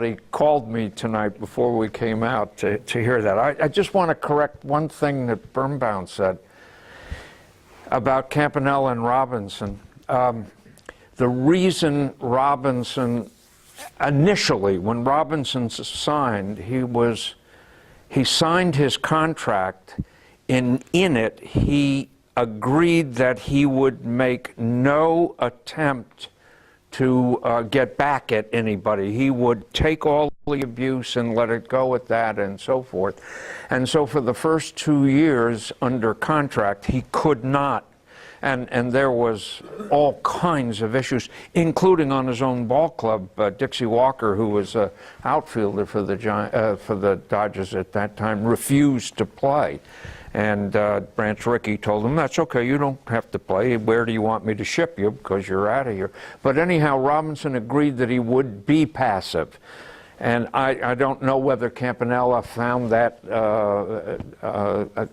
He called me tonight before we came out to hear that. I just want to correct one thing that Birnbaum said about Campanella and Robinson. The reason Robinson, initially, when Robinson signed, he signed his contract. In it, he agreed that he would make no attempt to get back at anybody. He would take all the abuse and let it go at that and so forth. And so for the first 2 years under contract, he could not. And there was all kinds of issues, including on his own ball club. Dixie Walker, who was an outfielder for the Dodgers at that time, refused to play. And Branch Rickey told him, that's okay, you don't have to play. Where do you want me to ship you? Because you're out of here. But anyhow, Robinson agreed that he would be passive. And I don't know whether Campanella found that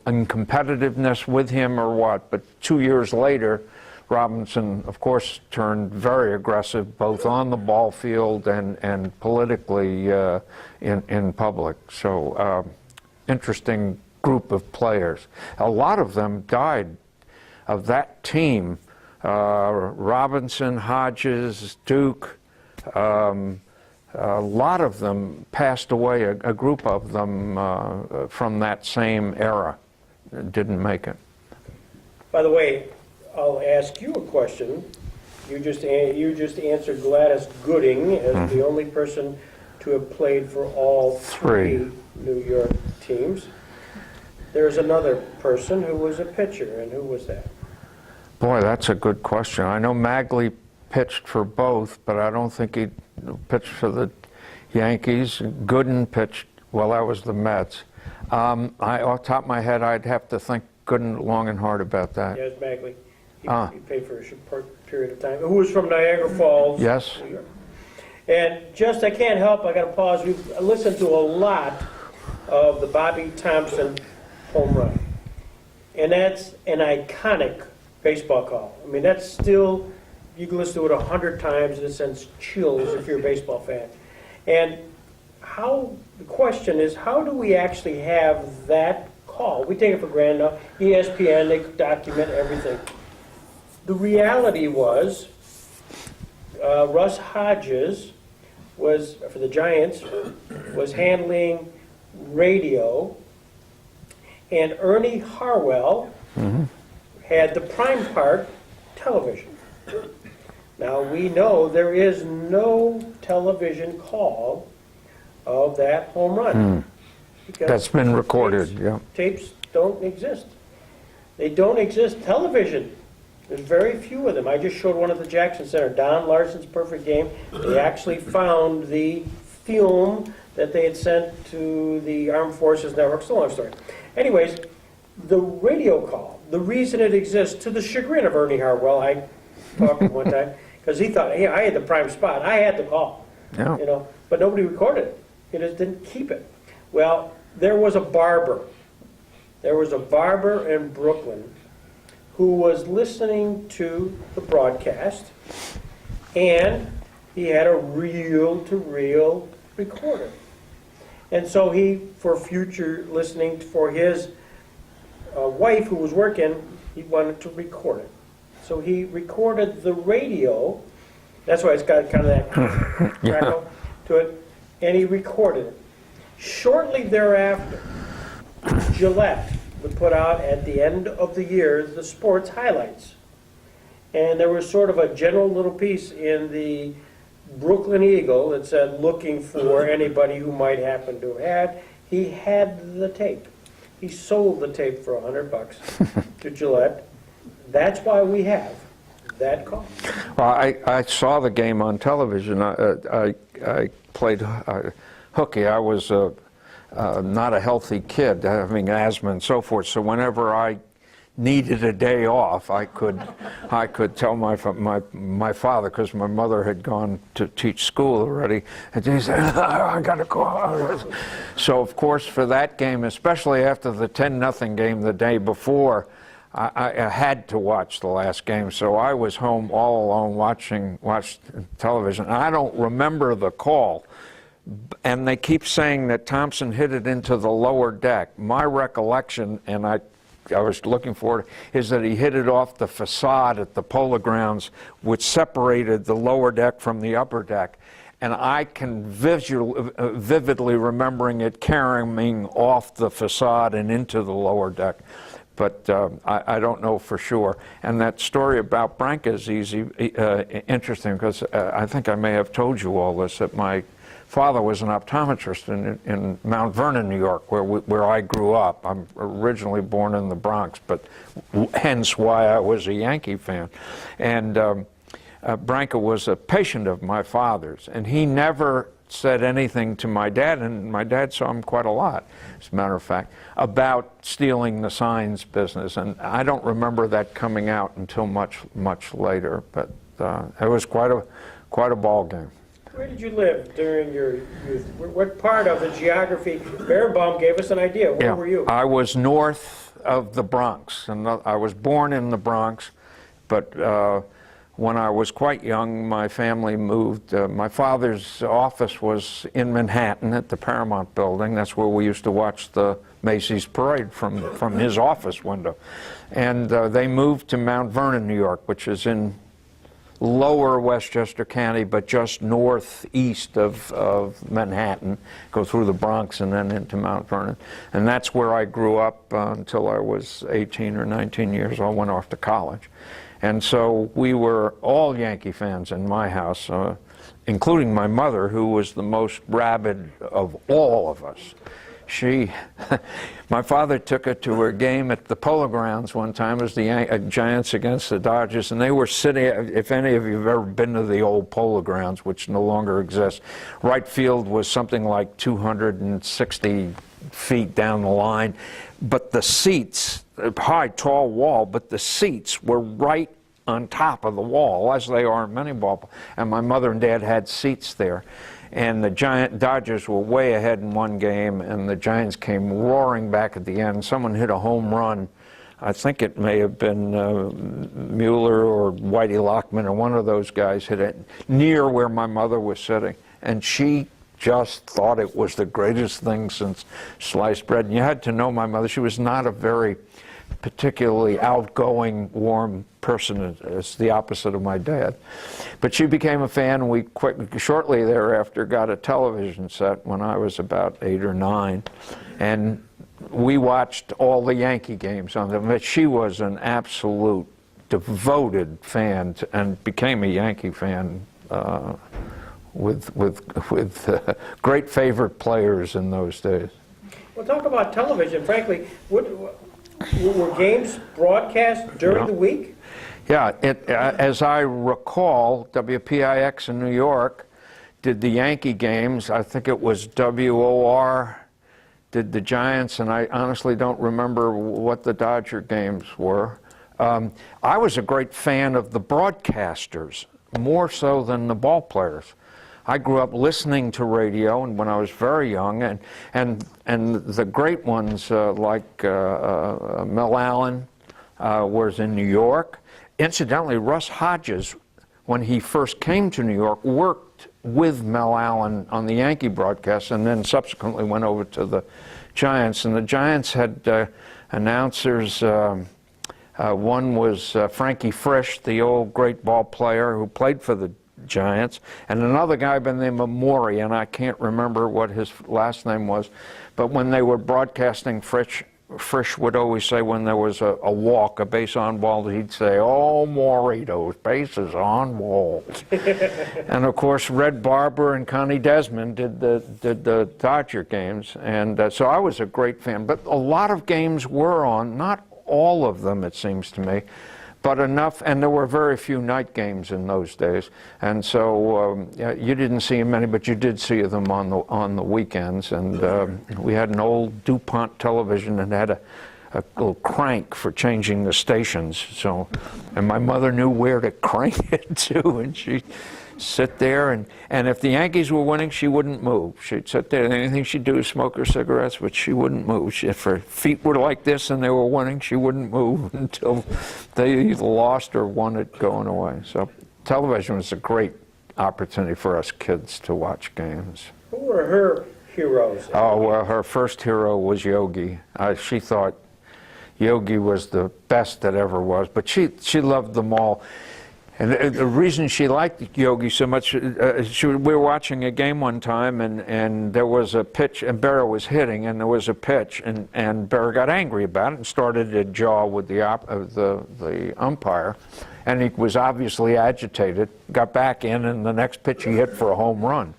uncompetitiveness with him or what, but 2 years later, Robinson, of course, turned very aggressive, both on the ball field and politically in public. So, interesting group of players. A lot of them died of that team. Robinson, Hodges, Duke, a lot of them passed away, a group of them from that same era didn't make it. By the way, I'll ask you a question. You just answered Gladys Gooding as the only person to have played for all three New York teams. There's another person who was a pitcher, and who was that? Boy, that's a good question. I know Magley pitched for both, but I don't think he pitched for the Yankees. Gooden pitched, well, that was the Mets. Off the top of my head, I'd have to think Gooden long and hard about that. Yeah, it was Magley. He played for a short period of time. Who was from Niagara Falls, yes. New York. And just, I can't help, I got to pause. We've listened to a lot of the Bobby Thomson home run. And that's an iconic baseball call. I mean, that's still, you can listen to it 100 times and it sends chills if you're a baseball fan. And the question is, how do we actually have that call? We take it for granted now. ESPN, they document everything. The reality was, Russ Hodges was, for the Giants, was handling radio, and Ernie Harwell had the prime part television. Now we know there is no television call of that home run. That's been recorded, yeah. Tapes don't exist. They don't exist. Television, there's very few of them. I just showed one at the Jackson Center, Don Larson's Perfect Game. They actually found the film that they had sent to the Armed Forces Network. It's a long story. Anyways, the radio call, the reason it exists, to the chagrin of Ernie Harwell, I talked to him one time, because he thought, hey, I had the prime spot. I had the call, Yeah. you know, but nobody recorded it. He just didn't keep it. Well, there was a barber. There was a barber in Brooklyn who was listening to the broadcast, and he had a reel-to-reel recorder. And so he, for future listening for his wife who was working, he wanted to record it. So he recorded the radio, that's why it's got kind of that crackle to it, and he recorded it. Shortly thereafter, Gillette would put out at the end of the year the sports highlights. And there was sort of a general little piece in the Brooklyn Eagle that said, looking for anybody who might happen to have had. He had the tape. He sold the tape for $100 to Gillette. That's why we have that call. Well, I saw the game on television. I played hooky. I was not a healthy kid, having asthma and so forth. So whenever I needed a day off, I could tell my father, because my mother had gone to teach school already, and he said, I got to go. So of course for that game, especially after the 10-0 game the day before, I had to watch the last game. So I was home all alone watched television. I don't remember the call, And they keep saying that Thompson hit it into the lower deck. My recollection, and I was looking for it, is that he hit it off the facade at the Polo Grounds, which separated the lower deck from the upper deck. And I can vividly remembering it carrying off the facade and into the lower deck. But I don't know for sure. And that story about Branca is interesting because I think I may have told you all this, that my father was an optometrist in Mount Vernon, New York, where I grew up. I'm originally born in the Bronx, but hence why I was a Yankee fan. And Branca was a patient of my father's, and he never said anything to my dad, and my dad saw him quite a lot, as a matter of fact, about stealing the signs business. And I don't remember that coming out until much, much later, but it was quite a ball game. Where did you live during your youth? What part of the geography? Berenbaum gave us an idea. Where were you? I was north of the Bronx, and I was born in the Bronx, but when I was quite young, my family moved. My father's office was in Manhattan at the Paramount Building. That's where we used to watch the Macy's parade from his office window. And they moved to Mount Vernon, New York, which is in lower Westchester County, but just northeast of Manhattan, go through the Bronx and then into Mount Vernon. And that's where I grew up until I was 18 or 19 years old, went off to college. And so we were all Yankee fans in my house, including my mother, who was the most rabid of all of us. My father took her to her game at the Polo Grounds one time. It was the Giants against the Dodgers, and they were sitting, if any of you have ever been to the old Polo Grounds, which no longer exists, right field was something like 260 feet down the line, but the seats, high, tall wall, but the seats were right on top of the wall, as they are in many ballparks. And my mother and dad had seats there. And the Dodgers were way ahead in one game, and the Giants came roaring back at the end. Someone hit a home run. I think it may have been Mueller or Whitey Lockman, or one of those guys hit it near where my mother was sitting. And she just thought it was the greatest thing since sliced bread. And you had to know my mother. She was not a very particularly outgoing, warm person. It's the opposite of my dad. But she became a fan, and we shortly thereafter got a television set when I was about 8 or 9. And we watched all the Yankee games on them. But she was an absolute devoted fan and became a Yankee fan with great favorite players in those days. Well, talk about television. Frankly, were games broadcast during the week? Yeah, as I recall, WPIX in New York did the Yankee games. I think it was WOR did the Giants, and I honestly don't remember what the Dodger games were. I was a great fan of the broadcasters, more so than the ball players. I grew up listening to radio, and when I was very young, and the great ones like Mel Allen was in New York. Incidentally, Russ Hodges, when he first came to New York, worked with Mel Allen on the Yankee broadcast, and then subsequently went over to the Giants. And the Giants had announcers. One was Frankie Frisch, the old great ball player who played for the Giants, and another guy by the name of Morey, and I can't remember what his last name was, but when they were broadcasting, Frisch would always say when there was a walk, a base on ball, he'd say, "Oh, Morey, those bases on balls." And of course, Red Barber and Connie Desmond did the Dodger games, and so I was a great fan. But a lot of games were on, not all of them, it seems to me, but enough, and there were very few night games in those days, and so you didn't see many, but you did see them on the weekends. And we had an old DuPont television and had a little crank for changing the stations. So, and my mother knew where to crank it to, and she'd sit there, and if the Yankees were winning, she wouldn't move. She'd sit there, and anything she'd do is smoke her cigarettes, but she wouldn't move. If her feet were like this and they were winning, she wouldn't move until they either lost or won it going away. So television was a great opportunity for us kids to watch games. Who were her heroes? Oh, well, her first hero was Yogi. She thought Yogi was the best that ever was, but she loved them all. And the reason she liked Yogi so much, we were watching a game one time, and there was a pitch, and Berra was hitting, and there was a pitch, and Berra got angry about it and started to jaw with the umpire, and he was obviously agitated, got back in, and the next pitch he hit for a home run.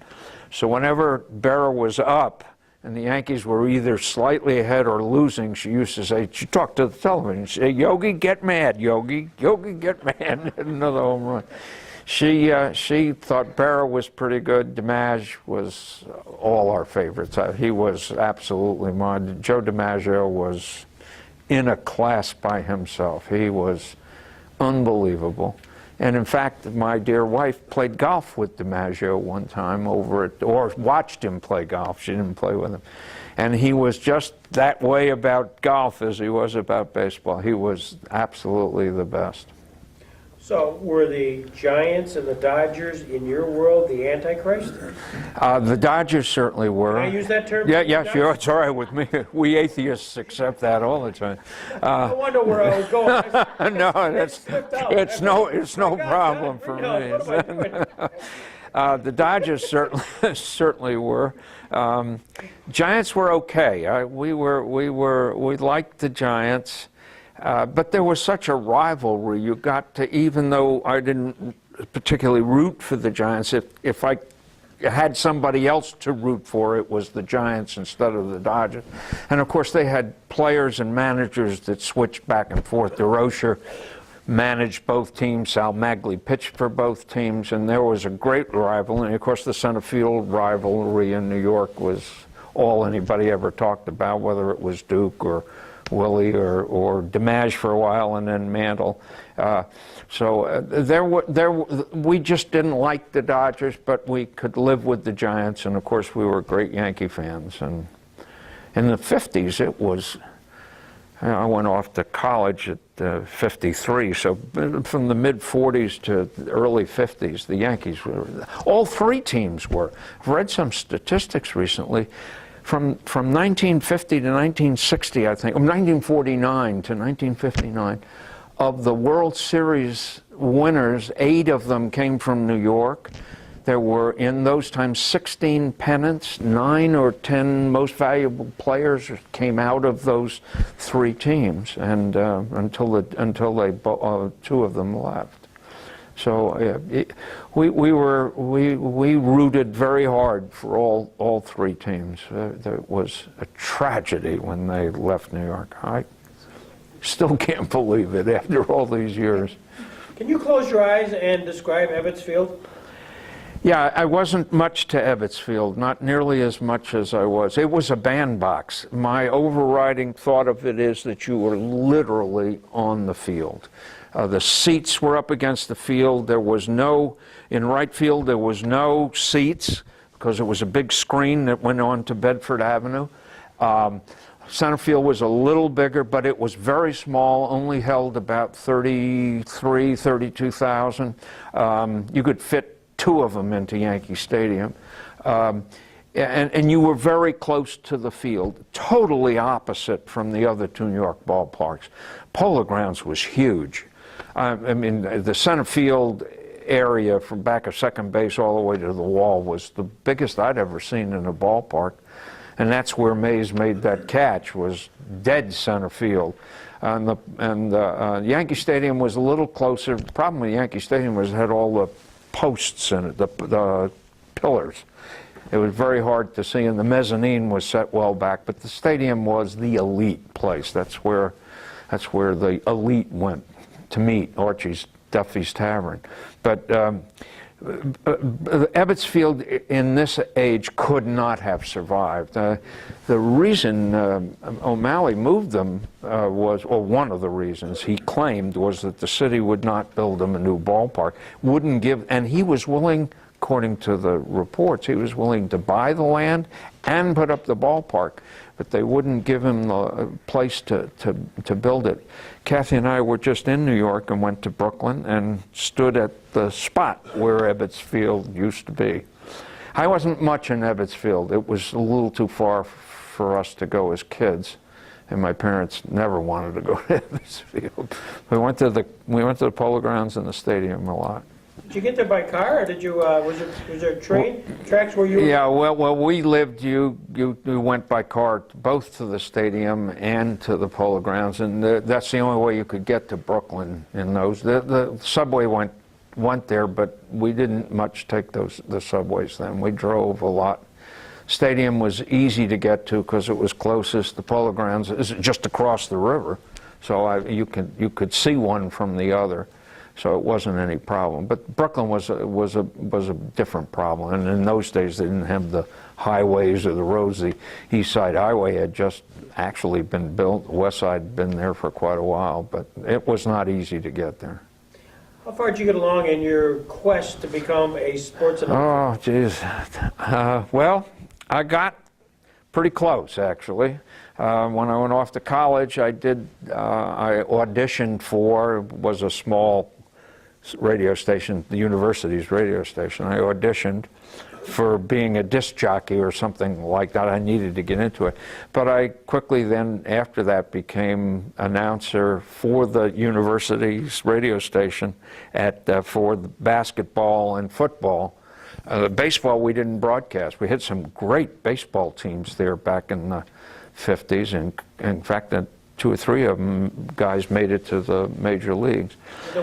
So whenever Berra was up, and the Yankees were either slightly ahead or losing, she used to say, she talked to the television, she'd say, Yogi, get mad, Yogi, Yogi, get mad, another home run. She thought Berra was pretty good. DiMaggio was all our favorites. He was absolutely mine. Joe DiMaggio was in a class by himself. He was unbelievable. And in fact, my dear wife played golf with DiMaggio one time or watched him play golf. She didn't play with him. And he was just that way about golf as he was about baseball. He was absolutely the best. So were the Giants and the Dodgers in your world the Antichrist? The Dodgers certainly were. Can I use that term? Yeah, sure. It's all right with me. We atheists accept that all the time. I wonder where I was going. No, it's no problem for me. The Dodgers certainly were. Giants were okay. We liked the Giants, but there was such a rivalry. You got to, even though I didn't particularly root for the Giants, if I had somebody else to root for, it was the Giants instead of the Dodgers. And of course, they had players and managers that switched back and forth. DeRocher managed both teams. Sal Magli pitched for both teams, and there was a great rivalry. And of course, the center field rivalry in New York was all anybody ever talked about, whether it was Duke or Willie or DiMaggio for a while, and then Mantle. We just didn't like the Dodgers, but we could live with the Giants, and of course, we were great Yankee fans. And in the 50s, it was. I went off to college at 53, so from the mid-40s to the early 50s, the Yankees were, all three teams were. I've read some statistics recently. From 1950 to 1960, I think, 1949 to 1959, of the World Series winners, 8 of them came from New York. There were, in those times, 16 pennants. 9 or 10 most valuable players came out of those 3 teams, and until 2 of them left. So we rooted very hard for all 3 teams. It was a tragedy when they left New York. I still can't believe it after all these years. Can you close your eyes and describe Ebbets Field? Yeah, I wasn't much to Ebbets Field, not nearly as much as I was. It was a bandbox. My overriding thought of it is that you were literally on the field. The seats were up against the field. There was no, in right field, there was no seats because it was a big screen that went on to Bedford Avenue. Center field was a little bigger, but it was very small, only held about 32,000. You could fit 2 of them into Yankee Stadium. And you were very close to the field, totally opposite from the other 2 New York ballparks. Polo Grounds was huge. I mean, the center field area from back of second base all the way to the wall was the biggest I'd ever seen in a ballpark. And that's where Mays made that catch, was dead center field. And Yankee Stadium was a little closer. The problem with Yankee Stadium was it had all the posts in it, the pillars. It was very hard to see, and the mezzanine was set well back, but the stadium was the elite place. That's where the elite went to meet, Duffy's Tavern. But Ebbets Field in this age could not have survived. The reason O'Malley moved them was, or one of the reasons he claimed, was that the city would not build him a new ballpark, wouldn't give, and he was willing, according to the reports, he was willing to buy the land and put up the ballpark, but they wouldn't give him the place to build it. Kathy and I were just in New York and went to Brooklyn and stood at the spot where Ebbets Field used to be. I wasn't much in Ebbets Field. It was a little too far for us to go as kids, and my parents never wanted to go to Ebbets Field. We went to the Polo Grounds and the stadium a lot. Did you get there by car, or did you, was there train tracks where you were? Yeah, well, we lived, you went by car both to the stadium and to the Polo Grounds, and that's the only way you could get to Brooklyn in those. The subway went there, but we didn't much take the subways then. We drove a lot. Stadium was easy to get to because it was closest. The Polo Grounds is just across the river, so you could see one from the other. So it wasn't any problem. But Brooklyn was a different problem. And in those days, they didn't have the highways or the roads. The East Side Highway had just actually been built. The West Side had been there for quite a while, but it was not easy to get there. How far did you get along in your quest to become a sports announcer? Oh, geez. Well, I got pretty close, actually. When I went off to college, I auditioned for, was a small radio station, the university's radio station. I auditioned for being a disc jockey or something like that. I needed to get into it. But I quickly then, after that, became announcer for the university's radio station for the basketball and football. Baseball we didn't broadcast. We had some great baseball teams there back in the 50s, and in fact, 2 or 3 of them guys made it to the major leagues.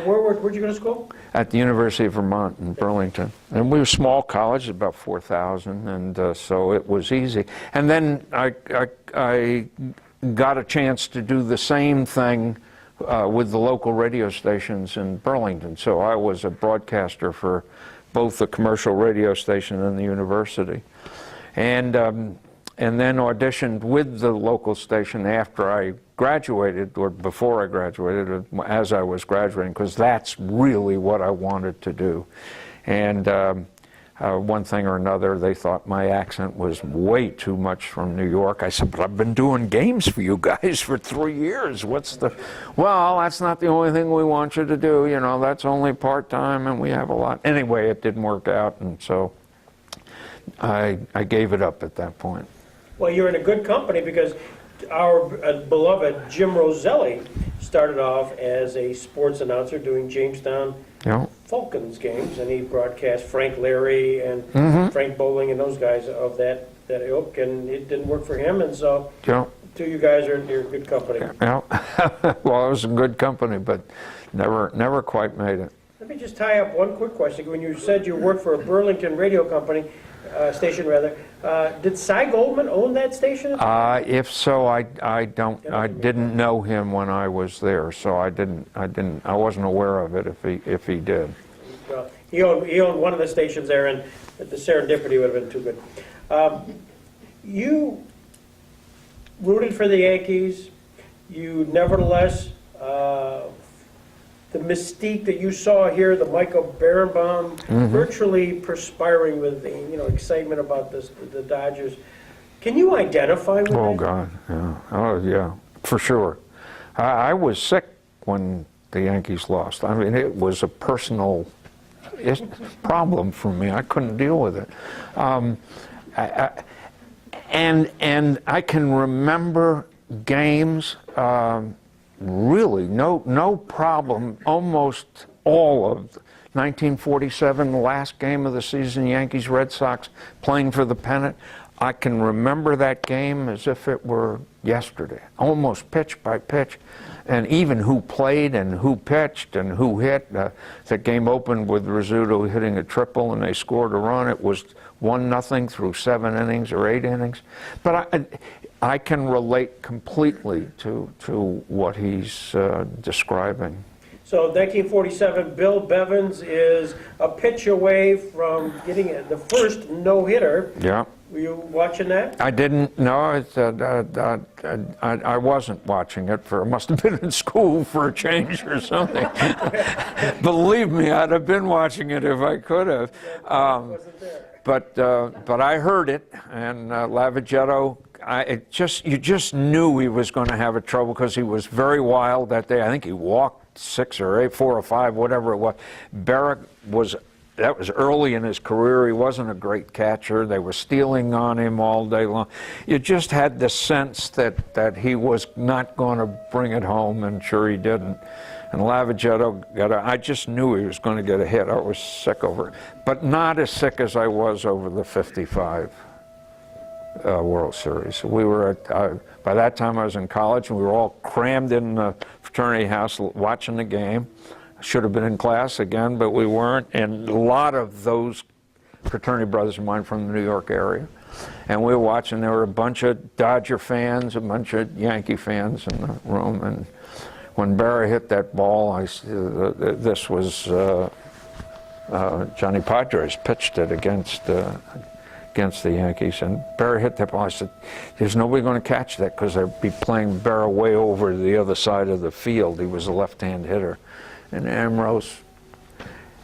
Where'd you go to school? At the University of Vermont in Burlington. And we were a small college, about 4,000, and so it was easy. And then I got a chance to do the same thing with the local radio stations in Burlington. So I was a broadcaster for both the commercial radio station and the university. And then auditioned with the local station after I graduated, or before I graduated, or as I was graduating, because that's really what I wanted to do. And one thing or another, they thought my accent was way too much from New York. I said, but I've been doing games for you guys for 3 years. Well, that's not the only thing we want you to do. You know, that's only part-time, and we have a lot. Anyway, it didn't work out, and so I gave it up at that point. Well, you're in a good company, because our beloved Jim Roselli started off as a sports announcer doing Jamestown Falcons games, and he broadcast Frank Larry and Frank Bowling and those guys of that ilk, and it didn't work for him, and so two of you guys are in good company. Yeah. Well, it was a good company, but never quite made it. Let me just tie up one quick question. When you said you worked for a Burlington radio company, station rather, did Cy Goldman own that station? If so, I didn't know him when I was there, so I wasn't aware of it if he did. Well, he owned one of the stations there, and the serendipity would have been too good. You rooted for the Yankees. You nevertheless, the mystique that you saw here, the Michael Berenbaum, virtually perspiring with the excitement about the Dodgers. Can you identify with that? Oh God, yeah. Oh yeah, for sure. I was sick when the Yankees lost. I mean, it was a personal problem for me. I couldn't deal with it. And I can remember games. Really, no problem. Almost all of 1947, the last game of the season, Yankees Red Sox playing for the pennant. I can remember that game as if it were yesterday, almost pitch by pitch, and even who played and who pitched and who hit. The game opened with Rizzuto hitting a triple, and they scored a run. It was 1-0 through 7 innings or 8 innings. But I can relate completely to what he's describing. So 1947, Bill Bevins is a pitch away from getting the first no-hitter. Yeah. Were you watching that? I didn't. No, I wasn't watching it. I must have been in school for a change or something. Believe me, I'd have been watching it if I could have. Wasn't there. But I heard it, and Lavagetto. You just knew he was going to have a trouble because he was very wild that day. I think he walked 6 or 8, 4 or 5, whatever it was. Barrick was that was early in his career. He wasn't a great catcher. They were stealing on him all day long. You just had the sense that he was not going to bring it home, and sure he didn't. And Lavagetto I just knew he was going to get a hit. I was sick over it, but not as sick as I was over the '55 World Series. We were by that time I was in college, and we were all crammed in the fraternity house watching the game. Should have been in class again, but we weren't. And a lot of those fraternity brothers of mine from the New York area. And we were watching. There were a bunch of Dodger fans, a bunch of Yankee fans in the room. And when Barry hit that ball, this was Johnny Padres pitched it against the Yankees. And Barry hit that ball. I said, there's nobody going to catch that because they'd be playing Barry way over the other side of the field. He was a left-hand hitter. And Ambrose,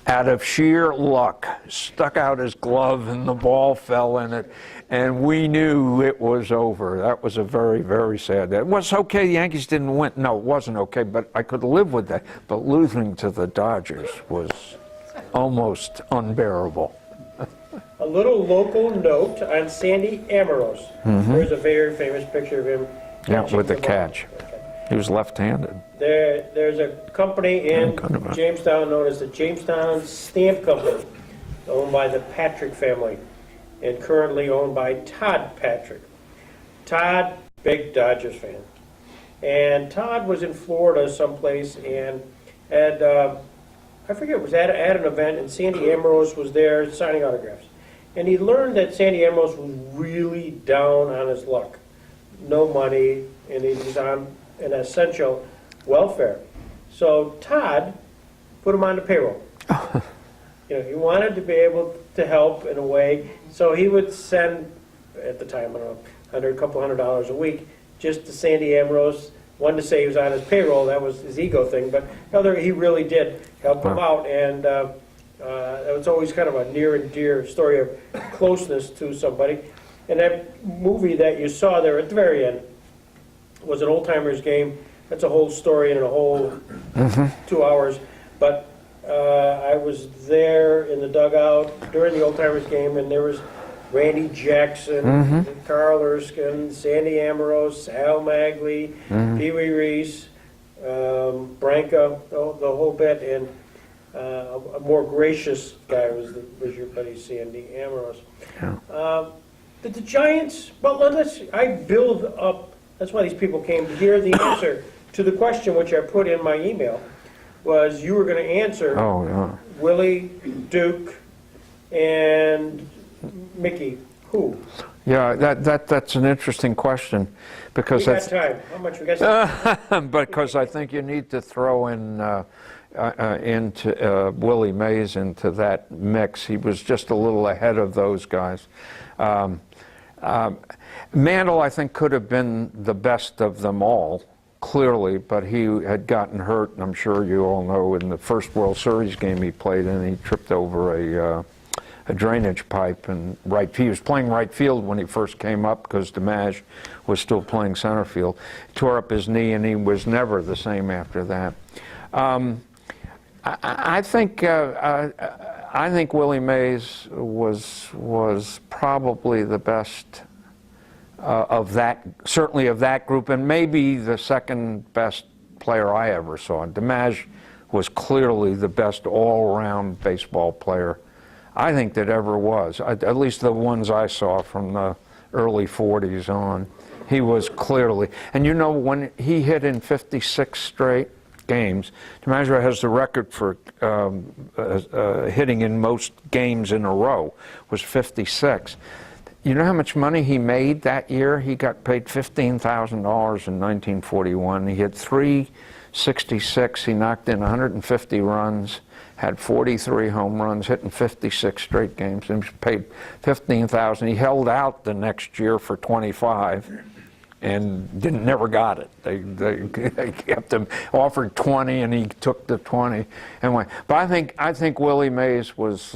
out of sheer luck, stuck out his glove and the ball fell in it. And we knew it was over. That was a very, very sad. It was okay the Yankees didn't win. No, it wasn't okay, but I could live with that. But losing to the Dodgers was almost unbearable. A little local note on Sandy Ambrose. There's a very famous picture of him. Yeah, with the ball. catch. He was left-handed. There's a company in Jamestown known as the Jamestown Stamp Company, owned by the Patrick family, and currently owned by Todd Patrick. Todd, big Dodgers fan. And Todd was in Florida someplace and had, I forget, it was at an event, and Sandy Ambrose was there signing autographs. And he learned that Sandy Ambrose was really down on his luck. No money, and he was on an essential welfare. So Todd put him on the payroll. He wanted to be able to help in a way, so he would send, at the time, I don't know, a couple $100 a week, just to Sandy Ambrose. One to say he was on his payroll, that was his ego thing, but the other, he really did help him out, and it was always kind of a near and dear story of closeness to somebody. And that movie that you saw there at the very end was an old-timers game. That's a whole story in a whole 2 hours. But I was there in the dugout during the old-timers game, and there was Randy Jackson, Carl Erskine, Sandy Ambrose, Al Magley, Pee Wee Reese, Branca, the whole bit. And a more gracious guy was your buddy Sandy Ambrose. Yeah. Did the Giants, I build up. That's why these people came to hear the answer to the question which I put in my email, was you were going to answer Willie, Duke, and Mickey. Who? Yeah, that's an interesting question because we got time. How much we got? Because I think you need to throw in into Willie Mays into that mix. He was just a little ahead of those guys. Mantle, I think, could have been the best of them all, clearly, but he had gotten hurt, and I'm sure you all know, in the first World Series game he played in, he tripped over a drainage pipe in right. He was playing right field when he first came up because DiMaggio was still playing center field. Tore up his knee, and he was never the same after that. I think Willie Mays was probably the best of that, certainly of that group, and maybe the second best player I ever saw. DiMaggio was clearly the best all-around baseball player I think that ever was, at least the ones I saw from the early 40s on. He was clearly, and you know, when he hit in 56 straight games, DiMaggio has the record for hitting in most games in a row, was 56. You know how much money he made that year? He got paid $15,000 in 1941. He hit .366. He knocked in 150 runs, had 43 home runs, hitting 56 straight games, and he was paid $15,000. He held out the next year for 25 and never got it. They kept him, offered 20, and he took the 20 and went. But I think Willie Mays was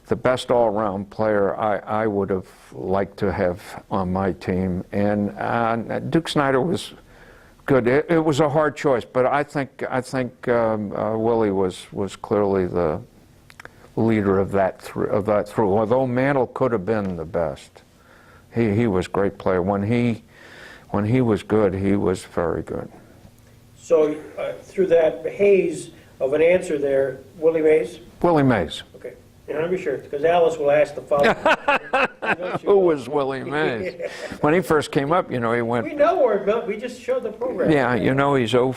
the best all-around player I would have liked to have on my team. And Duke Snider was good. It was a hard choice, but I think Willie was clearly the leader of that through. Although Mantle could have been the best, he was a great player. When he was good, he was very good. So through that haze of an answer there, Willie Mays? Willie Mays. Okay. And let me be sure, because Alice will ask the following. Who was Willie Mays? When he first came up, he went. We know where Bill. We just showed the program. Yeah, he went 0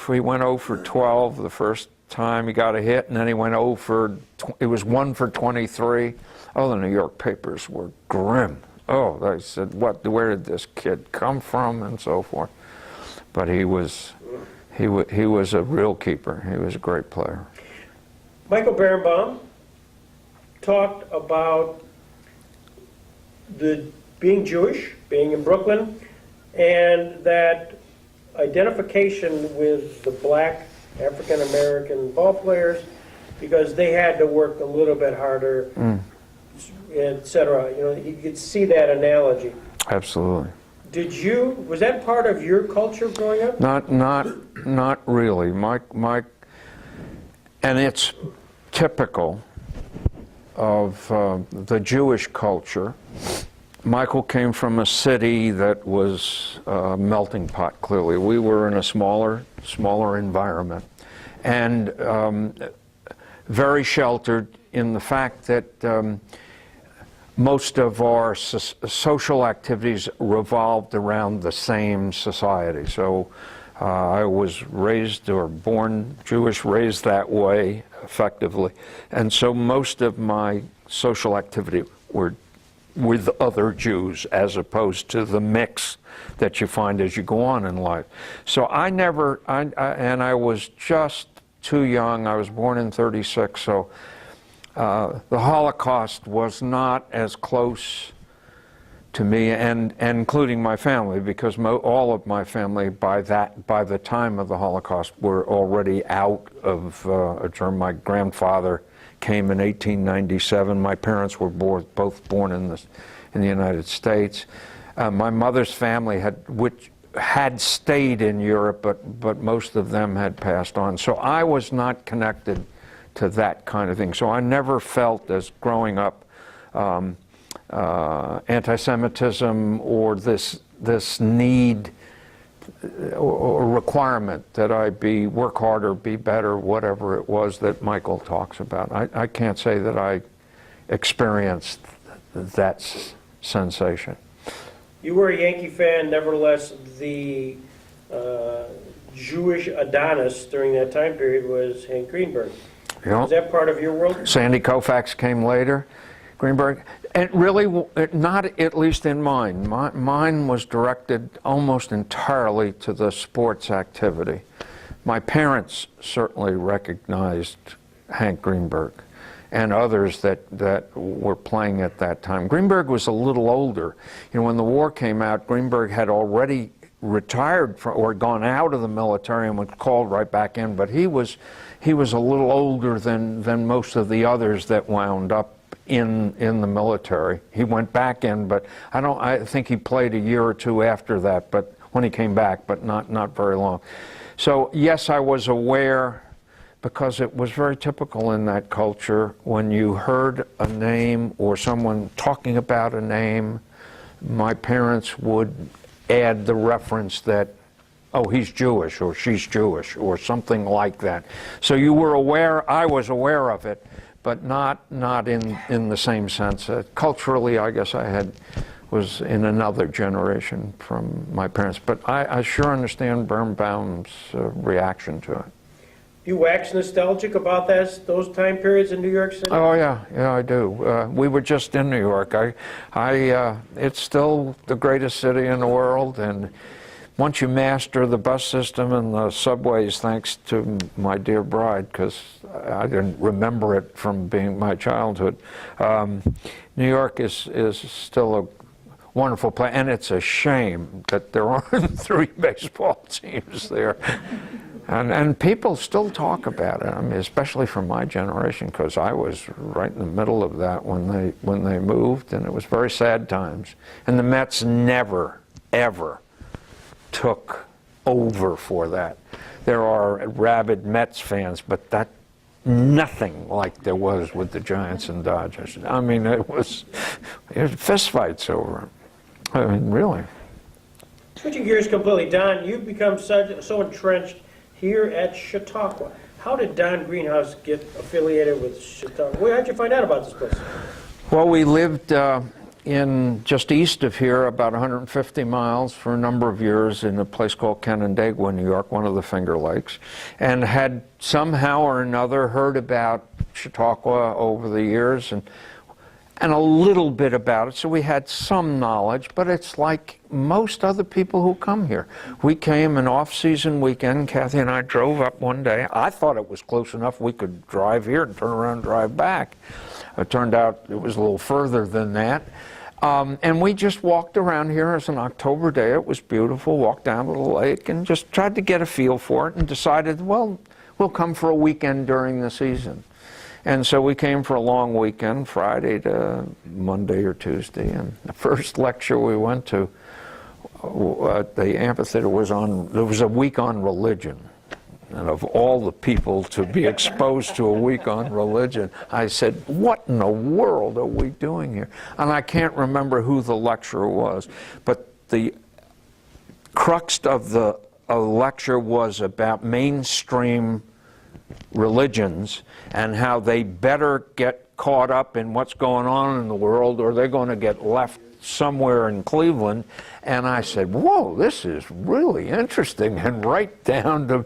for 12 the first time he got a hit, and then he went 0 for. It was 1 for 23. Oh, the New York papers were grim. Oh, they said, where did this kid come from, and so forth. But he was a real keeper. He was a great player. Michael Berenbaum talked about being Jewish, being in Brooklyn, and that identification with the black African American ball players, because they had to work a little bit harder, etc. You could see that analogy. Absolutely. Was that part of your culture growing up? Not really. And it's typical of the Jewish culture. Michael came from a city that was a melting pot, clearly. We were in a smaller environment, and very sheltered in the fact that most of our social activities revolved around the same society. So I was raised or born Jewish, raised that way effectively. And so most of my social activity were with other Jews as opposed to the mix that you find as you go on in life. So and I was just too young. I was born in '36, so the Holocaust was not as close to me, and including my family, because all of my family by the time of the Holocaust were already out of a term. My grandfather came in 1897. My parents were both born in the United States. My mother's family had stayed in Europe, but most of them had passed on. So I was not connected to that kind of thing. So I never felt, as growing up, anti-Semitism or this need or requirement that I work harder, be better, whatever it was that Michael talks about. I can't say that I experienced that sensation. You were a Yankee fan, nevertheless. The Jewish Adonis during that time period was Hank Greenberg. Yeah. Was that part of your world? Sandy Koufax came later. Greenberg, and really not, at least in mine. Mine was directed almost entirely to the sports activity. My parents certainly recognized Hank Greenberg and others that were playing at that time. Greenberg was a little older. When the war came out, Greenberg had already retired or gone out of the military and was called right back in, but he was a little older than most of the others that wound up in the military. He went back in, but I think he played a year or two after that, but when he came back, but not very long. So yes, I was aware, because it was very typical in that culture. When you heard a name or someone talking about a name, my parents would add the reference that, oh, he's Jewish or she's Jewish or something like that. So you were aware, I was aware of it, but not in the same sense. Culturally, I guess was in another generation from my parents. But I sure understand Birnbaum's reaction to it. You wax nostalgic about those time periods in New York City? Oh yeah, I do. We were just in New York. It's still the greatest city in the world, and once you master the bus system and the subways, thanks to my dear bride, because I didn't remember it from being my childhood, New York is still a wonderful place, and it's a shame that there aren't 3 baseball teams there. And people still talk about it. I mean, especially from my generation, because I was right in the middle of that when they moved, and it was very sad times. And the Mets never, ever took over for that. There are rabid Mets fans, but nothing like there was with the Giants and Dodgers. I mean, it was fistfights over it. I mean, really. Switching gears completely, Don, you've become so entrenched here at Chautauqua. How did Don Greenhouse get affiliated with Chautauqua? How'd you find out about this place? Well, we lived in just east of here, about 150 miles for a number of years in a place called Canandaigua, New York, one of the Finger Lakes, and had somehow or another heard about Chautauqua over the years and a little bit about it, so we had some knowledge, but it's like most other people who come here. We came an off-season weekend. Kathy and I drove up one day. I thought it was close enough we could drive here and turn around and drive back. It turned out it was a little further than that. And we just walked around here. It was an October day. It was beautiful. Walked down to the lake and just tried to get a feel for it and decided, well, we'll come for a weekend during the season. And so we came for a long weekend, Friday to Monday or Tuesday. And the first lecture we went to at the amphitheater there was a week on religion. And of all the people to be exposed to a week on religion, I said, what in the world are we doing here? And I can't remember who the lecturer was, but the crux of the lecture was about mainstream religions and how they better get caught up in what's going on in the world or they're going to get left somewhere in Cleveland. And I said, whoa, this is really interesting, and right down to...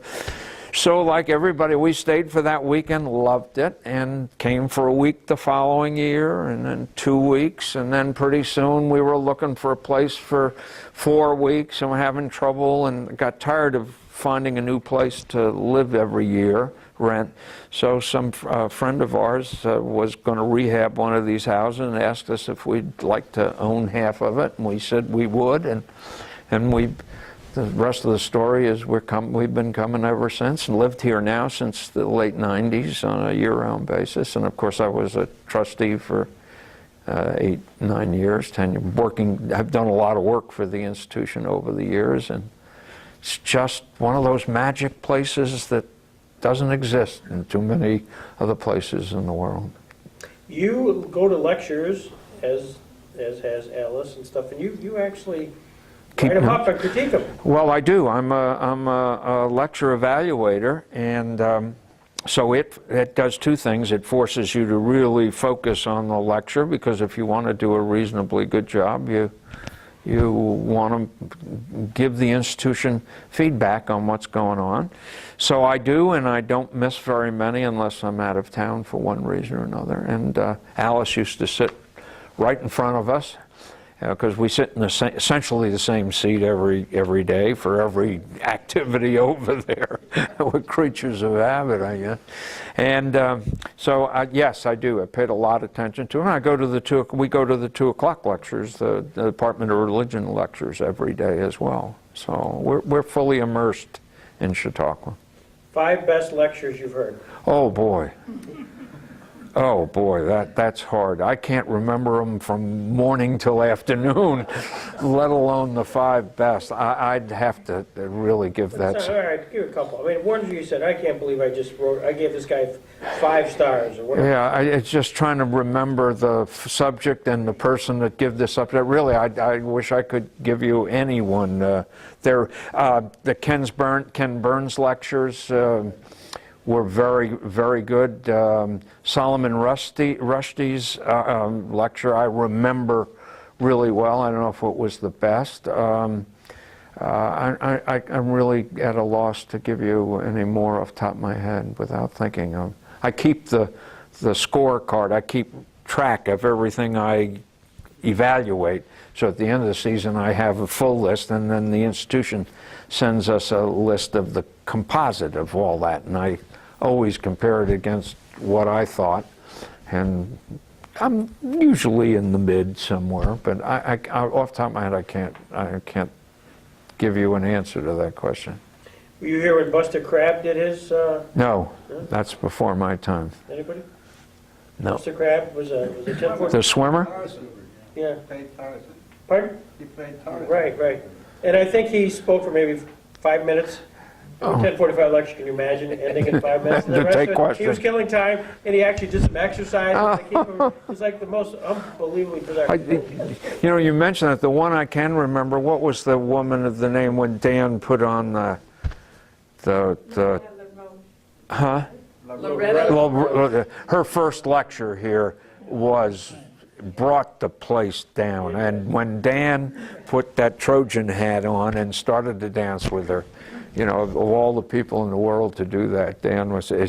So like everybody, we stayed for that weekend, loved it, and came for a week the following year, and then 2 weeks, and then pretty soon we were looking for a place for 4 weeks, and we're having trouble, and got tired of finding a new place to live every year, rent. So some friend of ours was going to rehab one of these houses and asked us if we'd like to own half of it, and we said we would, and we... The rest of the story is we've been coming ever since and lived here now since the late 90s on a year-round basis. And of course I was a trustee for 8, 9 years, 10 years, I've done a lot of work for the institution over the years, and it's just one of those magic places that doesn't exist in too many other places in the world. You go to lectures, as has Alice and stuff, and you actually write them up and critique them. Well, I do. I'm a lecture evaluator, and so it does two things. It forces you to really focus on the lecture, because if you want to do a reasonably good job, you want to give the institution feedback on what's going on. So I do, and I don't miss very many unless I'm out of town for one reason or another. And Alice used to sit right in front of us, because we sit in essentially the same seat every day for every activity over there. We're creatures of habit, I guess. And so yes, I do. I paid a lot of attention to it. And we go to the 2 o'clock lectures, the Department of Religion lectures every day as well. So we're fully immersed in Chautauqua. 5 best lectures you've heard. Oh boy. Oh boy, that's hard. I can't remember them from morning till afternoon, let alone the 5 best. I'd have to really give that. All right, give a couple. I mean, one you said, I can't believe I gave this guy 5 stars or whatever. Yeah, it's just trying to remember the subject and the person that give this up. Really, I wish I could give you anyone. The Ken Burns lectures were very, very good. Solomon Rushdie's lecture I remember really well. I don't know if it was the best. I'm really at a loss to give you any more off the top of my head without thinking of. I keep the scorecard. I keep track of everything I evaluate. So at the end of the season, I have a full list, and then the institution sends us a list of the composite of all that, and I always compare it against what I thought, and I'm usually in the mid somewhere, but I off the top of my head, I can't give you an answer to that question. Were you here when Buster Crabbe did his? No, that's before my time. Anybody? No. Buster Crabbe was a 10-foot. The swimmer? Yeah. Played Tarzan. Pardon? He played Tarzan. Right. And I think he spoke for maybe 5 minutes 10:45 lecture, can you imagine ending in 5 minutes? And the To rest take of it, he was questions. killing time, and he actually did some exercise. He's like the most unbelievably productive. You know, you mentioned that. The one I can remember, what was the woman of the name when Dan put on the huh? Loretta. Well, her first lecture here brought the place down. And when Dan put that Trojan hat on and started to dance with her, you know, of all the people in the world to do that,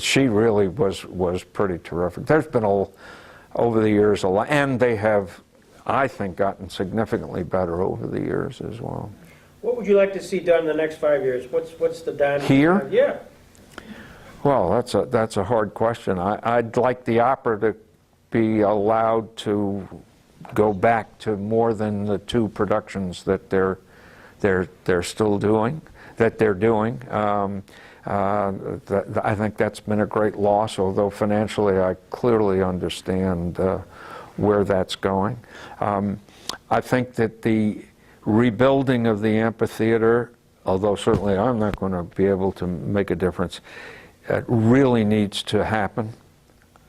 she really was pretty terrific. There's been over the years a lot, and they have, I think, gotten significantly better over the years as well. What would you like to see done in the next 5 years? What's the Don? Here? Yeah. Well, that's a hard question. I'd like the opera to be allowed to go back to more than the 2 productions that they're still doing. I think that's been a great loss, although financially I clearly understand where that's going. I think that the rebuilding of the amphitheater, although certainly I'm not going to be able to make a difference, it really needs to happen.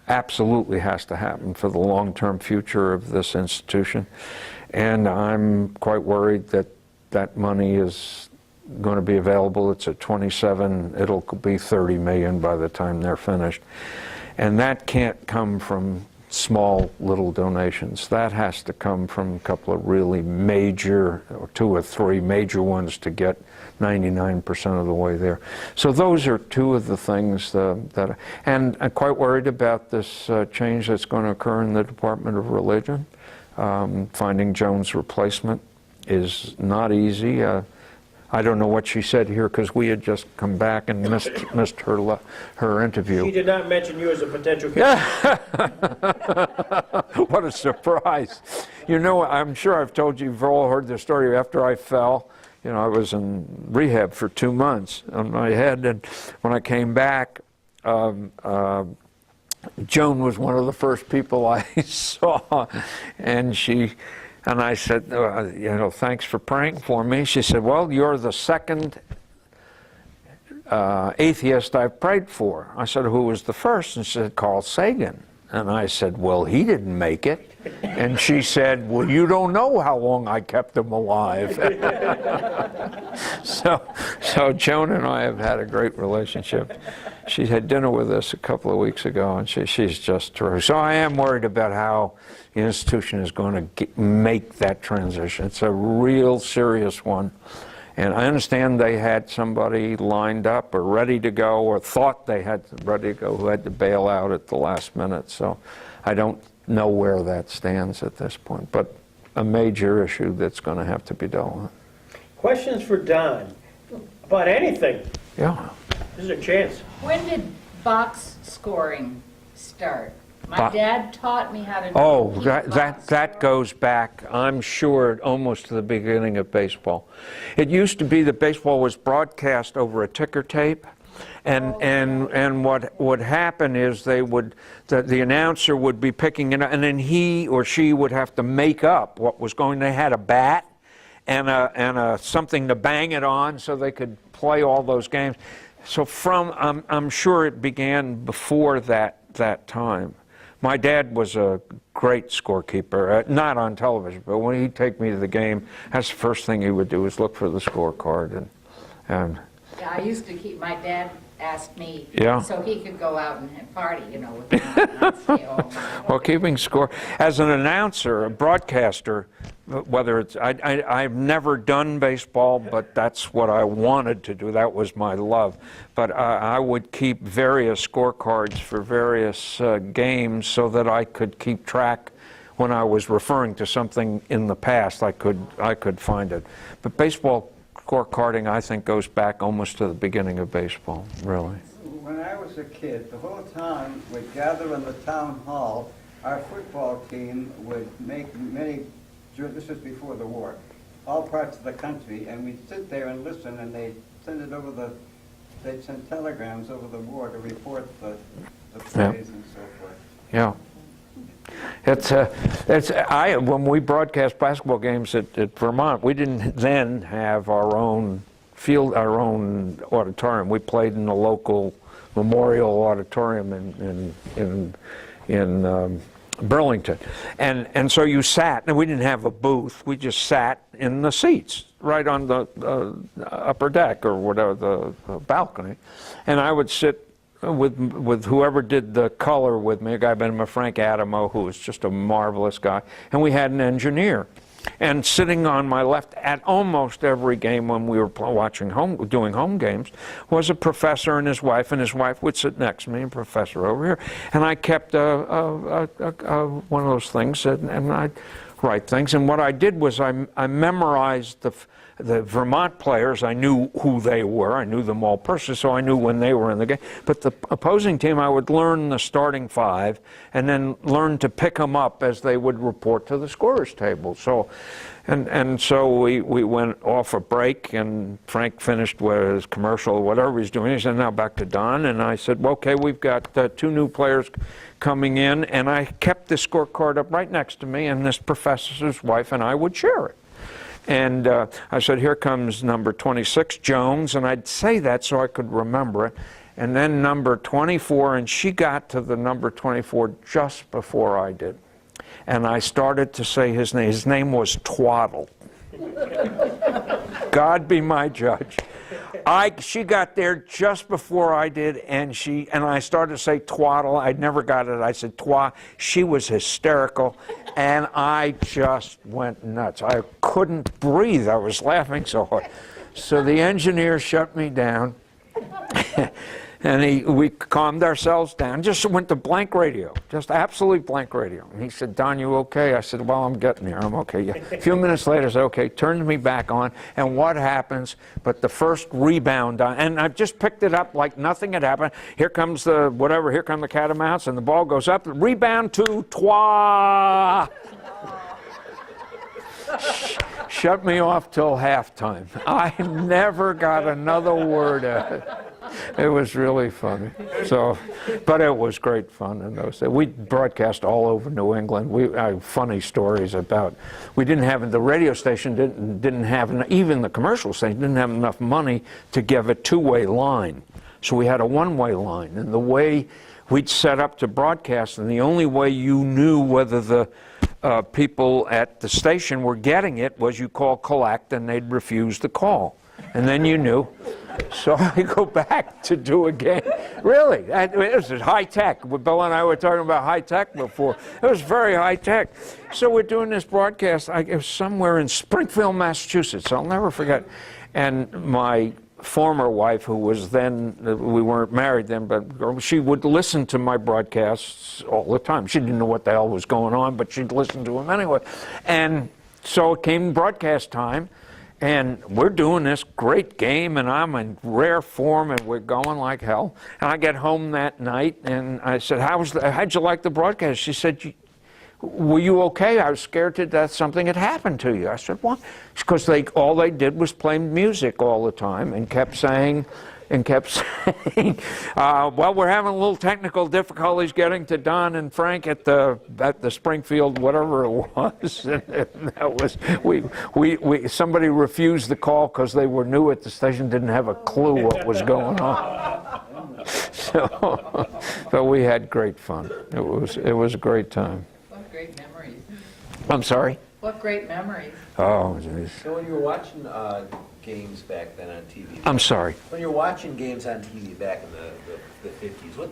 Absolutely has to happen for the long-term future of this institution. And I'm quite worried that that money is going to be available. It's at 27, it'll be 30 million by the time they're finished. And that can't come from small little donations. That has to come from a couple of really major, or 2 or 3 major ones to get 99% of the way there. So those are 2 of the things that, and I'm quite worried about this change that's going to occur in the Department of Religion. Finding Joan's replacement is not easy. I don't know what she said here because we had just come back and missed her interview. She did not mention you as a potential candidate. What a surprise. You know, I'm sure I've told you, you've all heard the story. After I fell, you know, I was in rehab for 2 months on my head, and when I came back, Joan was one of the first people I saw, and I said, you know, thanks for praying for me. She said, well, you're the second atheist I've prayed for. I said, who was the first? And she said, Carl Sagan. And I said, well, he didn't make it. And she said, well, you don't know how long I kept him alive. So Joan and I have had a great relationship. She had dinner with us a couple of weeks ago, and she's just terrific. So I am worried about how the institution is going to make that transition. It's a real serious one. And I understand they had somebody lined up or ready to go, or thought they had ready to go, who had to bail out at the last minute. So I don't know where that stands at this point, but a major issue that's going to have to be dealt with. Questions for Don about anything. Yeah. This is a chance. When did box scoring start? My Bo- dad taught me how to do Oh, keep that box that score. goes back, I'm sure, almost to the beginning of baseball. It used to be that baseball was broadcast over a ticker tape, and what would happen is the announcer would be picking it up, and then he or she would have to make up what was going. They had a bat and a something to bang it on so they could play all those games. So I'm sure it began before that time. My dad was a great scorekeeper, not on television, but when he'd take me to the game, that's the first thing he would do is look for the scorecard. And Yeah, I used to keep, my dad asked me, Yeah. so he could go out and party, you know, with me, and I'd stay home. well, keeping score as an announcer, a broadcaster, whether it's I've never done baseball, but that's what I wanted to do. That was my love. But I would keep various scorecards for various games so that I could keep track. When I was referring to something in the past, I could find it. But baseball scorecarding, I think, goes back almost to the beginning of baseball, really. When I was a kid, the whole town would gather in the town hall. Our football team would make this was before the war, all parts of the country, and we'd sit there and listen, and they'd send telegrams over the war to report the plays and so forth. Yeah. When we broadcast basketball games at Vermont, we didn't then have our own field, our own auditorium. We played in the local Memorial Auditorium in Burlington, and so you sat, and we didn't have a booth. We just sat in the seats right on the upper deck or whatever, the balcony, and I would sit with whoever did the color with me, a guy by the name of Frank Adamo, who was just a marvelous guy, and we had an engineer. And sitting on my left at almost every game when we were doing home games, was a professor and his wife would sit next to me, a professor over here. And I kept one of those things, and I'd write things. And what I did was I memorized the Vermont players. I knew who they were. I knew them all personally, so I knew when they were in the game. But the opposing team, I would learn the starting five and then learn to pick them up as they would report to the scorer's table. So, and so we went off a break, and Frank finished with his commercial or whatever he's doing. He said, now back to Don. And I said, well, okay, we've got 2 new players coming in. And I kept the scorecard up right next to me, and this professor's wife and I would share it. And I said, here comes number 26, Jones, and I'd say that so I could remember it. And then number 24, and she got to the number 24 just before I did. And I started to say his name. His name was Twaddle. God be my judge. She got there just before I did, and I started to say twaddle. I'd never got it. I said twa. She was hysterical, and I just went nuts. I couldn't breathe. I was laughing so hard. So the engineer shut me down, and we calmed ourselves down. Just went to blank radio, just absolutely blank radio. And he said, Don, you okay? I said, well, I'm getting there. I'm okay. Yeah. A few minutes later, I said, okay, turned me back on. And what happens? But the first rebound, and I just picked it up like nothing had happened. Here comes the whatever, here come the Catamounts, and the ball goes up. Rebound to Twa. Shut me off till halftime. I never got another word out. It was really funny. So, but it was great fun in those days. We broadcast all over New England. We funny stories about. We didn't have the radio station didn't have, even the commercial station didn't have enough money to give a 2-way line. So we had a 1-way line, and the way we'd set up to broadcast, and the only way you knew whether the people at the station were getting it was you call collect, and they'd refuse the call, and then you knew. So I go back to do again. Really, it was high tech. Bill and I were talking about high tech before. It was very high tech. So we're doing this broadcast. It was somewhere in Springfield, Massachusetts. I'll never forget. And my former wife, who was then, we weren't married then, but she would listen to my broadcasts all the time. She didn't know what the hell was going on, but she'd listen to them anyway. And so it came broadcast time. And we're doing this great game, and I'm in rare form, and we're going like hell. And I get home that night, and I said, how'd you like the broadcast? She said, were you okay? I was scared to death something had happened to you. I said, what? Because all they did was play music all the time and kept saying, well, we're having a little technical difficulties getting to Don and Frank at the Springfield, whatever it was. And that was somebody refused the call because they were new at the station, didn't have a clue what was going on. So we had great fun. It was a great time. What great memories. I'm sorry? What great memories. Oh, geez. So when you were watching games back then on TV, I'm sorry. when you're watching games on TV back in the 50s,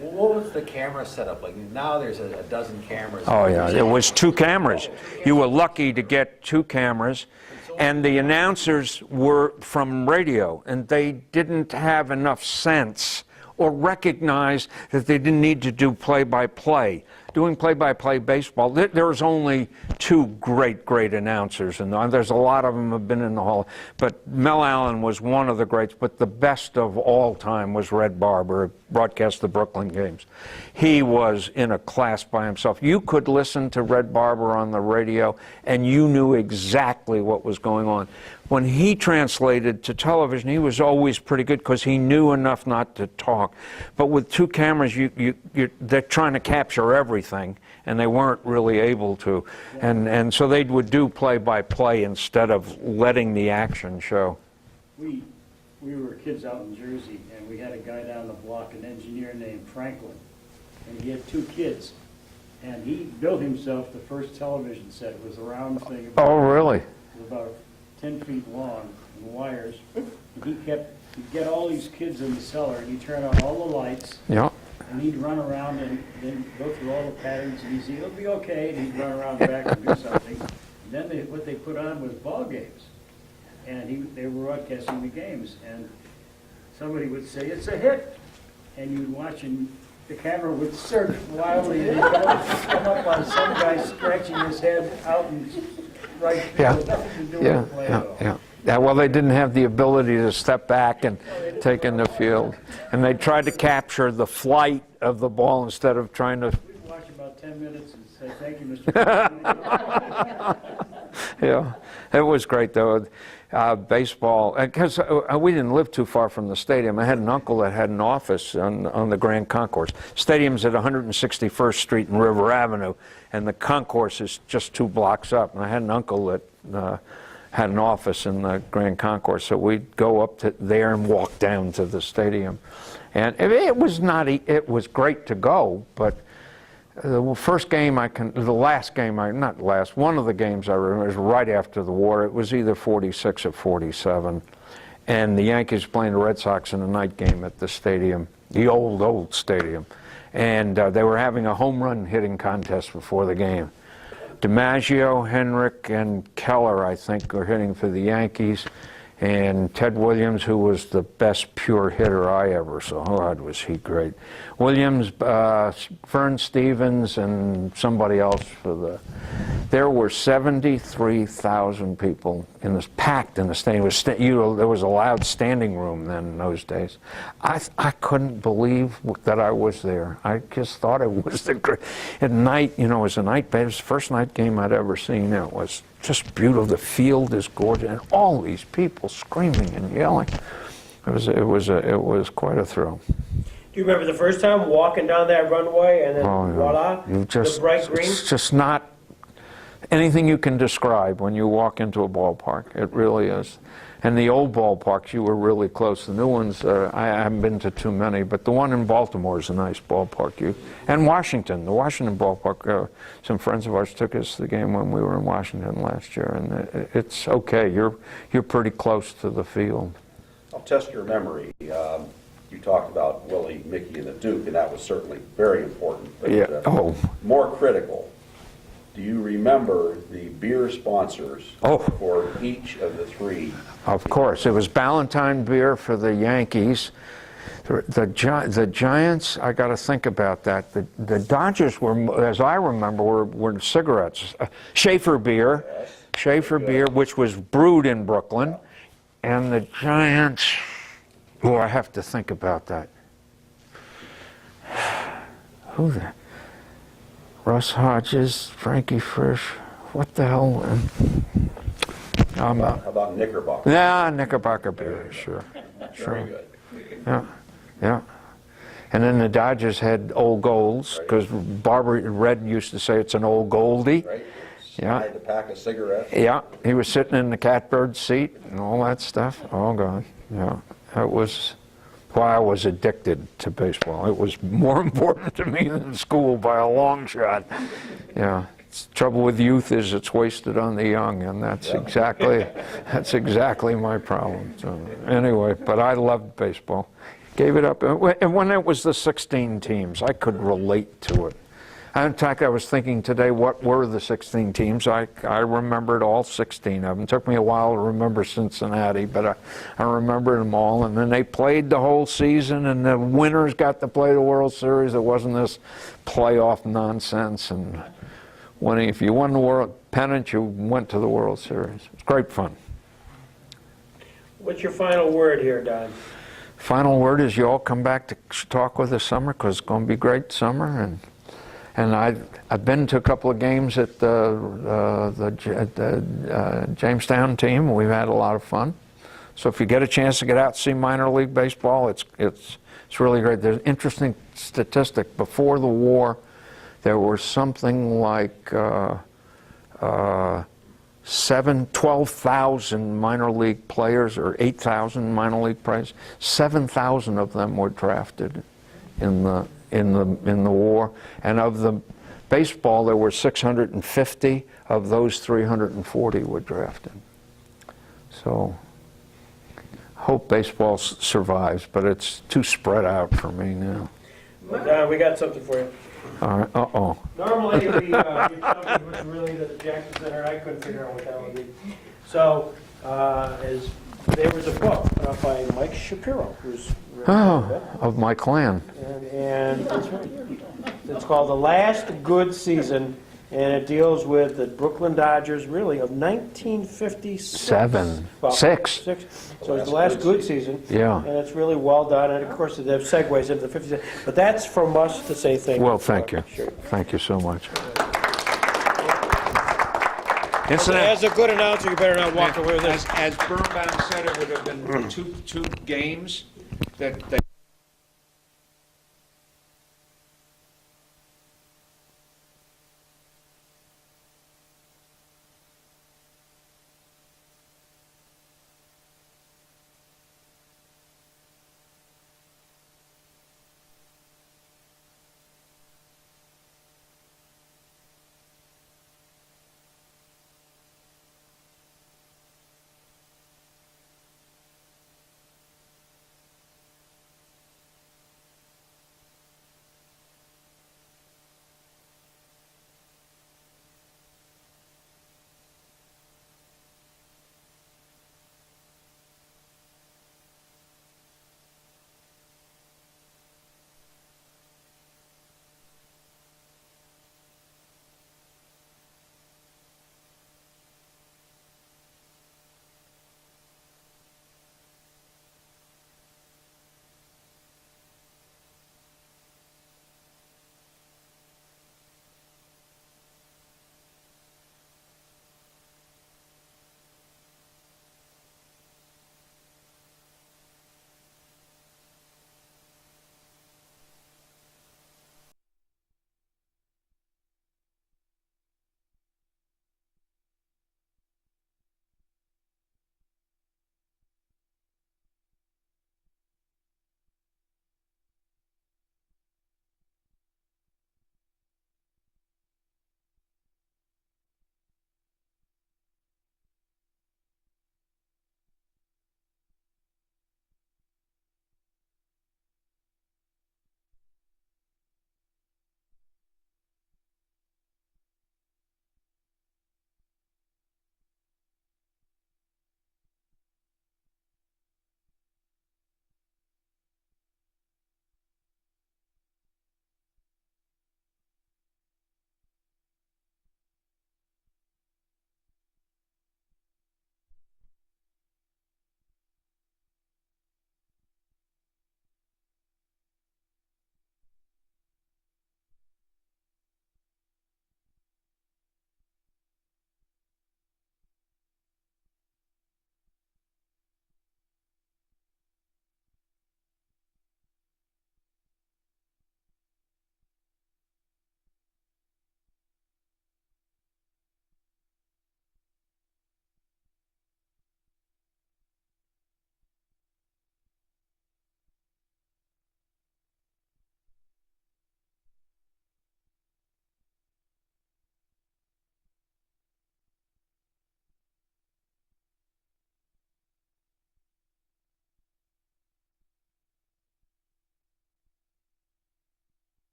what was the camera setup like? Now there's a dozen cameras. Oh, yeah, there was 2 cameras. You were lucky to get 2 cameras, and the announcers were from radio, and they didn't have enough sense or recognize that they didn't need to do play-by-play. Doing play-by-play baseball, there's only 2 great announcers, and there's a lot of them have been in the hall. But Mel Allen was one of the greats, but the best of all time was Red Barber, broadcast the Brooklyn games. He was in a class by himself. You could listen to Red Barber on the radio, and you knew exactly what was going on. When he translated to television, he was always pretty good because he knew enough not to talk. But with 2 cameras, they're trying to capture everything, and they weren't really able to. And so they would do play-by-play instead of letting the action show. we were kids out in Jersey, and we had a guy down the block, an engineer named Franklin, and he had 2 kids. And he built himself the first television set. It was a round thing. Oh, really? It was about 10 feet long, and wires. And he'd get all these kids in the cellar, and he'd turn on all the lights, Yeah. and he'd run around and then go through all the patterns, and he'd say, it'll be okay, and he'd run around back and do something. And then what they put on was ball games, and they were broadcasting the games, and somebody would say, it's a hit, and you'd watch, and the camera would search wildly, and it'd come up on some guy scratching his head out in right Yeah. field, nothing to do Yeah, with the play yeah, at all. yeah. Yeah, well, they didn't have the ability to step back and take in the field. And they tried to capture the flight of the ball instead of trying to, We'd watch about 10 minutes and say, thank you, Mr. President. yeah. It was great, though. Baseball, because we didn't live too far from the stadium. I had an uncle that had an office on the Grand Concourse. Stadium's at 161st Street and River Avenue, and the concourse is just 2 blocks up. And I had an uncle that had an office in the Grand Concourse, so we'd go up to there and walk down to the stadium. And it was it was great to go, but the first game the last game not last, one of the games I remember was right after the war. It was either 46 or 47, and the Yankees playing the Red Sox in a night game at the stadium, the old stadium, and they were having a home run hitting contest before the game. DiMaggio, Henrik, and Keller, I think, were hitting for the Yankees, and Ted Williams, who was the best pure hitter I ever saw. Oh, God, was he great. Williams, Vern Stevens, and somebody else for the... There were 73,000 people packed in the stadium. There was a loud standing room then in those days. I couldn't believe that I was there. I just thought it was the great... At night, it was a night... It was the first night game I'd ever seen. It was just beautiful. The field is gorgeous, and all these people screaming and yelling. It was quite a thrill. Do you remember the first time walking down that runway and then Oh, voila, the bright green? It's just not anything you can describe when you walk into a ballpark. It really is. And the old ballparks, you were really close. The new ones, I haven't been to too many, but the one in Baltimore is a nice ballpark. And Washington, the Washington ballpark, some friends of ours took us to the game when we were in Washington last year, and it's okay. You're pretty close to the field. I'll test your memory. You talked about Willie, Mickey, and the Duke, and that was certainly very important. But, Yeah. More critical, do you remember the beer sponsors for each of the 3? Of course. It was Ballantine beer for the Yankees. The Giants, I got to think about that. The Dodgers were, as I remember, were cigarettes. Schaefer beer. Yes. Schaefer beer, which was brewed in Brooklyn. And the Giants, I have to think about that. Who the? Russ Hodges, Frankie Frisch, what the hell? How about Knickerbocker? Yeah, Knickerbocker beer, sure. Very good. Yeah, yeah. And then the Dodgers had Old Golds, because Barbara Red used to say it's an Old Goldie. Right? Yeah. Slide the pack of cigarettes. Yeah, he was sitting in the catbird seat and all that stuff. Oh, God, yeah. That was why I was addicted to baseball. It was more important to me than school by a long shot. Yeah. Trouble with youth is it's wasted on the young, and that's exactly my problem. So anyway, but I loved baseball. Gave it up, and when it was the 16 teams, I could relate to it. In fact, I was thinking today, what were the 16 teams? I remembered all 16 of them. It took me a while to remember Cincinnati, but I remembered them all. And then they played the whole season, and the winners got to play the World Series. It wasn't this playoff nonsense. And if you won the world pennant, you went to the World Series. It's great fun. What's your final word here, Don? Final word is you all come back to talk with us summer, because it's going to be a great summer. And I've been to a couple of games at the Jamestown team. We've had a lot of fun. So if you get a chance to get out and see minor league baseball, it's really great. There's an interesting statistic. Before the war, there were something like 12,000 minor league players, or 8,000 minor league players. 7,000 of them were drafted in the war, and of the baseball there were 650. Of those, 340 were drafted. So, hope baseball survives, but it's too spread out for me now. Don, we got something for you. All right. Uh-oh. Normally, we get something which really to the Jackson Center, I couldn't figure out what that would be. So, there was a book by Mike Shapiro, who's Oh, of my clan. and it's called The Last Good Season, and it deals with the Brooklyn Dodgers, really, of 1957. Six. So it's the last good season. Yeah. And it's really well done, and of course, they have segues into the 50s. But that's from us to say thank you. Well, thank you. Sure. Thank you so much. As a good announcer, you better not walk away with this. As Birnbaum said, it would have been two games that